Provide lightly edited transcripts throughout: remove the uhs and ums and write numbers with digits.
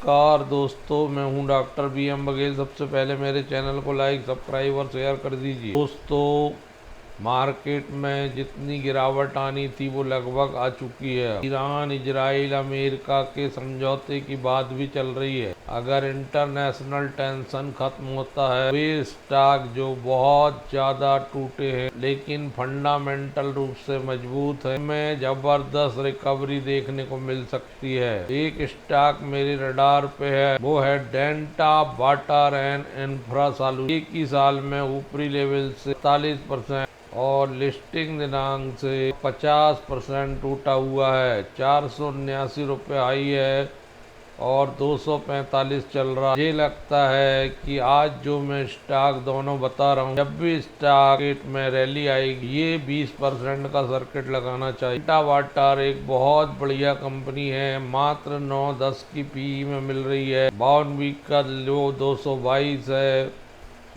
Car दोस्तों, मैं हूं डॉक्टर BM बघेल। सबसे पहले मेरे चैनल को लाइक, सब्सक्राइब और शेयर कर दीजिए। दोस्तों, मार्केट में जितनी गिरावट आनी थी वो लगभग आ चुकी है। ईरान, इजराइल, अमेरिका के समझौते की बात भी चल रही है। अगर इंटरनेशनल टेंशन खत्म होता है, वे स्टॉक जो बहुत ज्यादा टूटे हैं लेकिन फंडामेंटल रूप से मजबूत है, में जबरदस्त रिकवरी देखने को मिल सकती है। एक स्टॉक मेरे रडार पे है, वो है delta water and infra solution. एक ही साल में ऊपरी लेवल से 40% और लिस्टिंग दिनांक से 50% टूटा हुआ है। 479 रुपये हाई है और 245 चल रहा है। मुझे लगता है कि आज जो मैं स्टॉक दोनों बता रहा हूँ, जब भी स्टॉक में रैली आएगी, ये 20% का सर्किट लगाना चाहिए। डेल्टा वाटर एक बहुत बढ़िया कंपनी है, मात्र 9-10 की PE में मिल रही है। 52 वीक का लो 222 है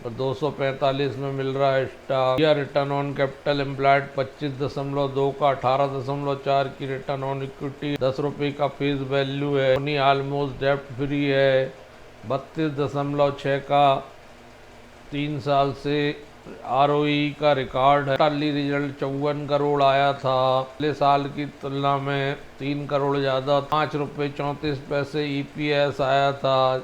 और 245 में मिल रहा है स्टॉक। यह रिटर्न ऑन कैपिटल एम्प्लॉयड 25.2 का, 18.4 की रिटर्न ऑन इक्विटी, 10 रुपये का फेस वैल्यू है। कंपनी ऑलमोस्ट डेप्ट फ्री है। 32.6 का 3 साल से ROE का रिकॉर्ड है। टाली रिजल्ट 54 करोड़ आया था, पिछले साल की तुलना में 3 करोड़ ज्यादा। 5.34 रुपये EPS आया था,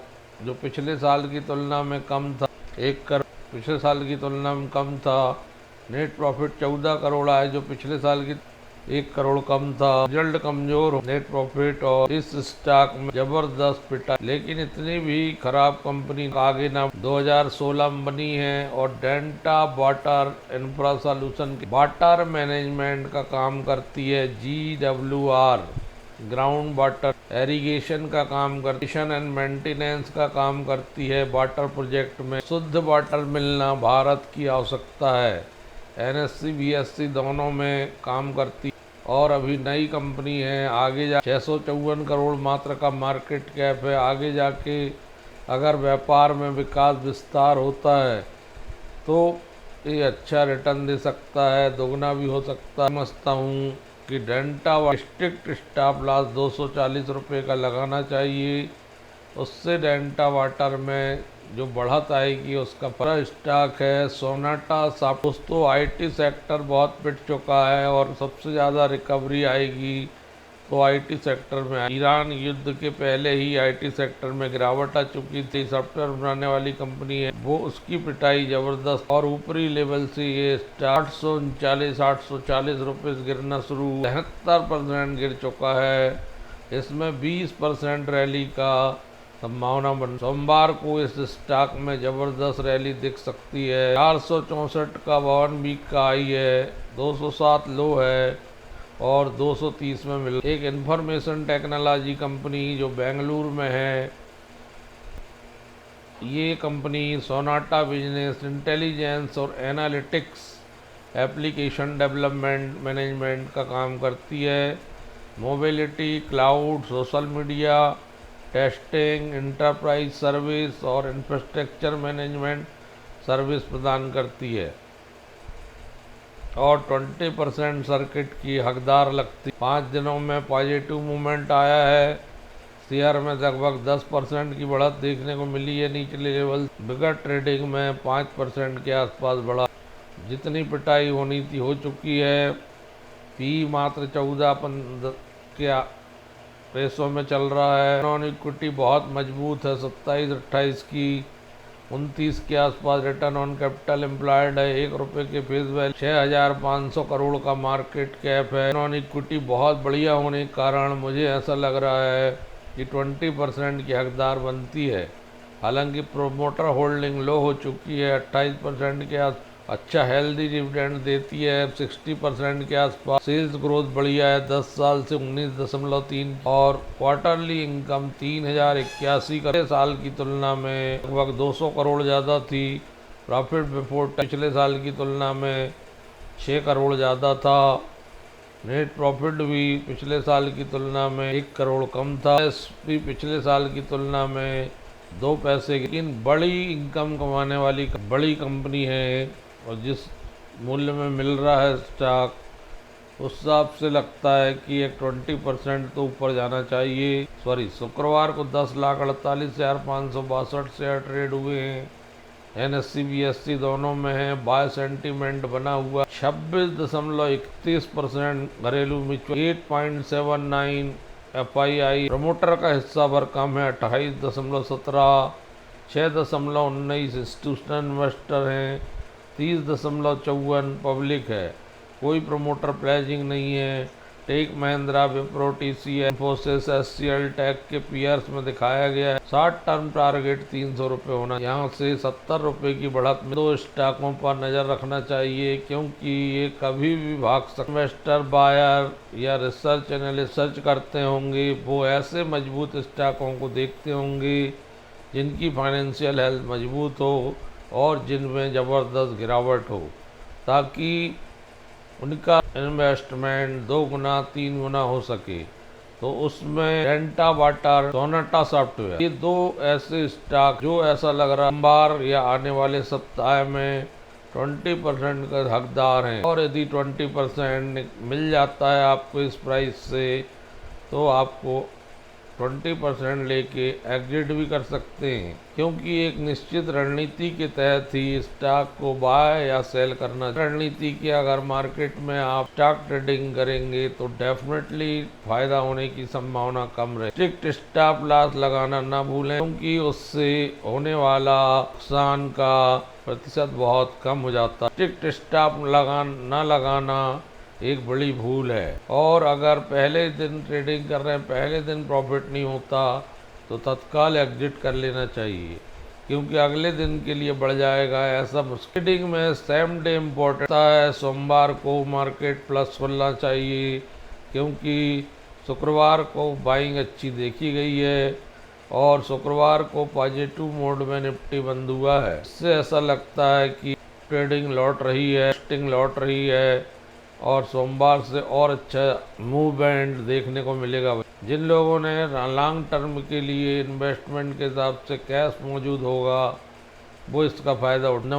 जो पिछले साल की तुलना में कम था। 1 करोड़ पिछले साल की तुलना में कम था। नेट प्रॉफिट 14 करोड़ आया, जो पिछले साल की 1 करोड़ कम था। रिजल्ट कमजोर हो, नेट प्रॉफिट और इस स्टॉक में जबरदस्त पिटा, लेकिन इतनी भी खराब कंपनी आगे ना। 2016 में बनी है और delta water infra solution water management का काम करती है। GWR ग्राउंड वाटर एरीगेशन का काम करती है, एंड मेंटेनेंस का काम करती है। वाटर प्रोजेक्ट में शुद्ध वाटर मिलना भारत की आवश्यकता है। NSE BSE दोनों में काम करती और अभी नई कंपनी है। आगे जा 654 करोड़ मात्र का मार्केट कैप है। आगे जाके अगर व्यापार में विकास विस्तार होता है तो ये अच्छा रिटर्न दे सकता है, दोगुना भी हो सकता है। समझता हूँ कि डेल्टा स्ट्रिक्ट स्टॉप लॉस 240 रुपये का लगाना चाहिए, उससे डेल्टा वाटर में जो बढ़त आएगी उसका बड़ा स्टॉक है। सोनाटा साप। दोस्तों, IT सेक्टर बहुत पिट चुका है और सबसे ज़्यादा रिकवरी आएगी तो IT सेक्टर में। ईरान युद्ध के पहले ही IT सेक्टर में गिरावट आ चुकी थी। सॉफ्टवेयर बनाने वाली कंपनी है, वो उसकी पिटाई जबरदस्त और ऊपरी लेवल से ये 840 रुपये गिरना शुरू। 73% गिर चुका है। इसमें 20% रैली का संभावना बन। सोमवार को इस स्टॉक में जबरदस्त रैली दिख सकती है। 464 का 52 वीक का हाई है, 207 लो है और 230 में मिल। एक इंफॉर्मेशन टेक्नोलॉजी कंपनी जो बेंगलुरु में है, ये कंपनी सोनाटा बिजनेस इंटेलिजेंस और एनालिटिक्स एप्लीकेशन डेवलपमेंट मैनेजमेंट का काम करती है। Mobility, cloud, social media testing, enterprise service और इंफ्रास्ट्रक्चर मैनेजमेंट सर्विस प्रदान करती है और 20% सर्किट की हकदार लगती। 5 दिनों में पॉजिटिव मूवमेंट आया है। शेयर में लगभग 10% की बढ़त देखने को मिली है। निचले लेवल बिगर ट्रेडिंग में 5% के आसपास बढ़ा। जितनी पिटाई होनी थी हो चुकी है। PE मात्र 14 के पैसों में चल रहा है। नॉन इक्विटी बहुत मजबूत है, 27-28 की, 29 के आसपास रिटर्न ऑन कैपिटल एम्प्लॉयड है। 1 रुपये के फेस वैल्यू, 6500 करोड़ का मार्केट कैप है। नॉन इक्विटी बहुत बढ़िया होने के कारण मुझे ऐसा लग रहा है कि 20% की हकदार बनती है। हालांकि प्रोमोटर होल्डिंग लो हो चुकी है, 28% के आस। अच्छा हेल्दी डिविडेंड देती है 60% के आसपास। सेल्स ग्रोथ बढ़िया है, 10 साल से 19.3 और क्वार्टरली इनकम 3081 का साल की तुलना में लगभग 200 करोड़ ज़्यादा थी। प्रॉफिट बिफोर पिछले साल की तुलना में 6 करोड़ ज़्यादा था। नेट प्रॉफिट भी पिछले साल की तुलना में 1 करोड़ कम था। भी पिछले साल की तुलना में 2 पैसे, लेकिन बड़ी इनकम कमाने वाली बड़ी कंपनी है और जिस मूल्य में मिल रहा है स्टॉक, उस हिसाब से लगता है कि एक 20% तो ऊपर जाना चाहिए। शुक्रवार को 10,48,562 शेयर ट्रेड हुए हैं। NSE BSE दोनों में है। बाय सेंटीमेंट बना हुआ 26.31%। घरेलू म्यूचुअल 8.79। FII प्रमोटर का हिस्सा भर कम है 28.17। 6.19 इंस्टीट्यूशनल इन्वेस्टर हैं। 30.54 पब्लिक है। कोई प्रमोटर प्लेजिंग नहीं है। Tech Mahindra, Wipro, TCS, Infosys, SCL tech के पीयर्स में दिखाया गया है। 60 टर्म टारगेट 300 रुपये होना, यहाँ से 70 रुपये की बढ़त में 2 स्टॉकों पर नजर रखना चाहिए, क्योंकि ये कभी भी भाग सकते। इन्वेस्टर बायर या रिसर्च एनालिस्ट सर्च करते होंगे, वो ऐसे मजबूत स्टॉकों को देखते होंगे जिनकी फाइनेंशियल हेल्थ मजबूत हो और जिनमें ज़बरदस्त गिरावट हो, ताकि उनका इन्वेस्टमेंट 2 गुना 3 गुना हो सके। तो उसमें डेंटा वाटर, सोनाटा सॉफ्टवेयर, ये 2 ऐसे स्टॉक जो ऐसा लग रहा सोमवार या आने वाले सप्ताह में 20% का हकदार हैं। और यदि 20% मिल जाता है आपको इस प्राइस से, तो आपको 20% लेके एग्जिट भी कर सकते हैं, क्योंकि एक निश्चित रणनीति के तहत ही स्टॉक को बाय या सेल करना। रणनीति की अगर मार्केट में आप स्टॉक ट्रेडिंग करेंगे तो डेफिनेटली फायदा होने की संभावना कम रहे। स्ट्रिक्ट स्टॉप लॉस लगाना ना भूलें, क्योंकि उससे होने वाला नुकसान का प्रतिशत बहुत कम हो जाता है। स्ट्रिक्ट स्टॉप ना लगाना एक बड़ी भूल है। और अगर पहले दिन ट्रेडिंग कर रहे हैं, पहले दिन प्रॉफिट नहीं होता, तो तत्काल एग्जिट कर लेना चाहिए, क्योंकि अगले दिन के लिए बढ़ जाएगा। ऐसा ट्रेडिंग में सेम डे इम्पोर्टेंट है। सोमवार को मार्केट प्लस खुलना चाहिए, क्योंकि शुक्रवार को बाइंग अच्छी देखी गई है और शुक्रवार को पॉजिटिव मोड में निफ्टी बंद हुआ है। इससे ऐसा लगता है कि ट्रेडिंग लौट रही है, टेस्टिंग लौट रही है और सोमवार से और अच्छा मूवमेंट देखने को मिलेगा। जिन लोगों ने लॉन्ग टर्म के लिए इन्वेस्टमेंट के हिसाब से कैश मौजूद होगा, वो इसका फ़ायदा उठाने।